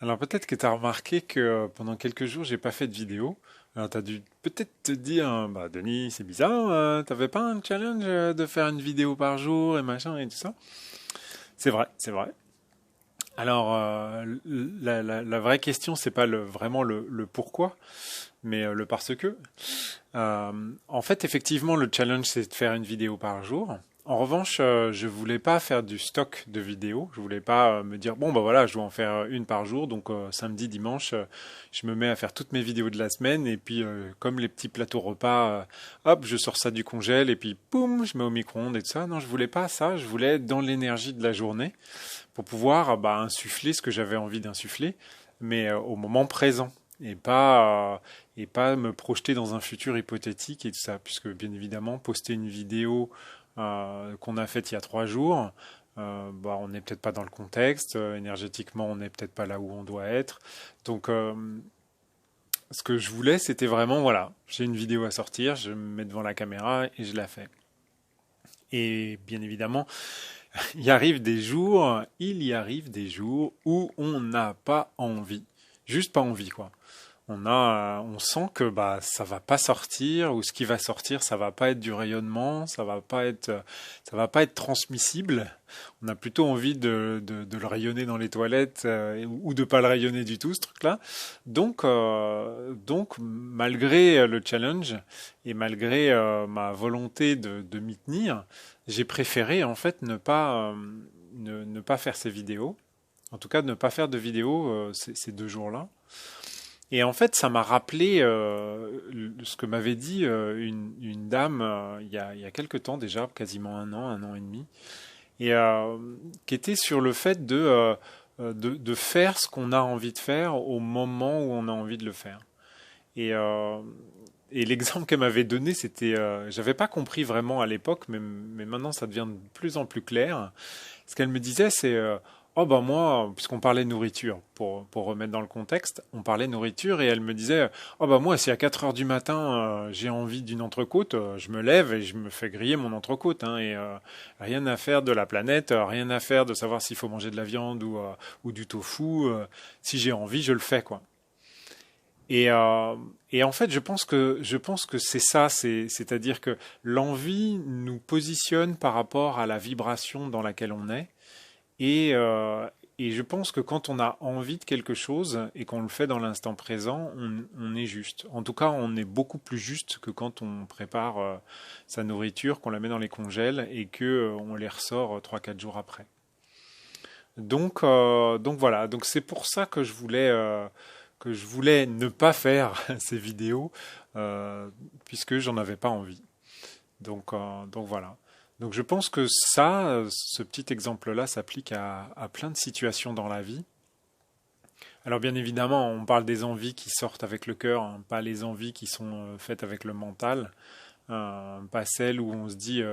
Alors peut-être que tu as remarqué que pendant quelques jours, j'ai pas fait de vidéo. Alors tu as dû peut-être te dire, bah Denis, c'est bizarre, t'avais pas un challenge de faire une vidéo par jour et machin et tout ça? C'est vrai, c'est vrai. Alors la vraie question, c'est pas vraiment le pourquoi, mais le parce que. En fait, effectivement, le challenge, c'est de faire une vidéo par jour. En revanche, je voulais pas faire du stock de vidéos. Je voulais pas me dire bon bah voilà, je dois en faire une par jour. Donc samedi, dimanche, je me mets à faire toutes mes vidéos de la semaine et puis comme les petits plateaux repas, hop, je sors ça du congèle et puis boum, je mets au micro-ondes et tout ça. Non, je voulais pas ça. Je voulais être dans l'énergie de la journée pour pouvoir bah, insuffler ce que j'avais envie d'insuffler, mais au moment présent et pas me projeter dans un futur hypothétique et tout ça, puisque bien évidemment poster une vidéo qu'on a faite il y a 3 jours, bah, on n'est peut-être pas dans le contexte, énergétiquement on n'est peut-être pas là où on doit être, donc ce que je voulais c'était vraiment voilà, j'ai une vidéo à sortir, je me mets devant la caméra et je la fais. Et bien évidemment, il y arrive des jours où on n'a pas envie. Juste pas envie, quoi. On sent que bah ça va pas sortir ou ce qui va sortir, ça va pas être du rayonnement, ça va pas être transmissible. On a plutôt envie de le rayonner dans les toilettes ou de pas le rayonner du tout, ce truc-là. Donc malgré le challenge et malgré ma volonté de m'y tenir, j'ai préféré en fait ne pas faire ces vidéos. En tout cas, ne pas faire de vidéos ces 2 jours-là. Et en fait, ça m'a rappelé ce que m'avait dit une dame il y a quelque temps déjà, quasiment un an et demi, et qui était sur le fait de faire ce qu'on a envie de faire au moment où on a envie de le faire. Et, euh, et l'exemple qu'elle m'avait donné, c'était, j'avais pas compris vraiment à l'époque, mais maintenant ça devient de plus en plus clair. Ce qu'elle me disait, c'est oh bah moi, puisqu'on parlait nourriture, pour remettre dans le contexte, on parlait nourriture et elle me disait oh bah moi, si à 4 heures du matin j'ai envie d'une entrecôte, je me lève et je me fais griller mon entrecôte, hein, et rien à faire de la planète, rien à faire de savoir s'il faut manger de la viande ou du tofu. Si j'ai envie, je le fais quoi. Et, euh, et en fait, je pense que c'est ça, c'est-à-dire que l'envie nous positionne par rapport à la vibration dans laquelle on est. Et je pense que quand on a envie de quelque chose et qu'on le fait dans l'instant présent, on est juste. En tout cas, on est beaucoup plus juste que quand on prépare sa nourriture, qu'on la met dans les congèles et que on les ressort 3 4 jours après. Donc voilà. Donc c'est pour ça que je voulais ne pas faire ces vidéos puisque j'en avais pas envie. Donc voilà. Donc je pense que ça, ce petit exemple-là s'applique à plein de situations dans la vie. Alors bien évidemment, on parle des envies qui sortent avec le cœur, hein, pas les envies qui sont faites avec le mental, pas celles où on se dit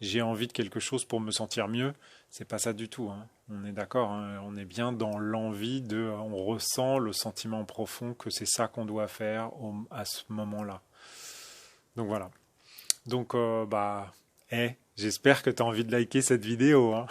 j'ai envie de quelque chose pour me sentir mieux. C'est pas ça du tout, hein. On est d'accord, hein. On est bien dans l'envie on ressent le sentiment profond que c'est ça qu'on doit faire à ce moment-là. Donc voilà. Donc, bah, j'espère que tu as envie de liker cette vidéo, hein.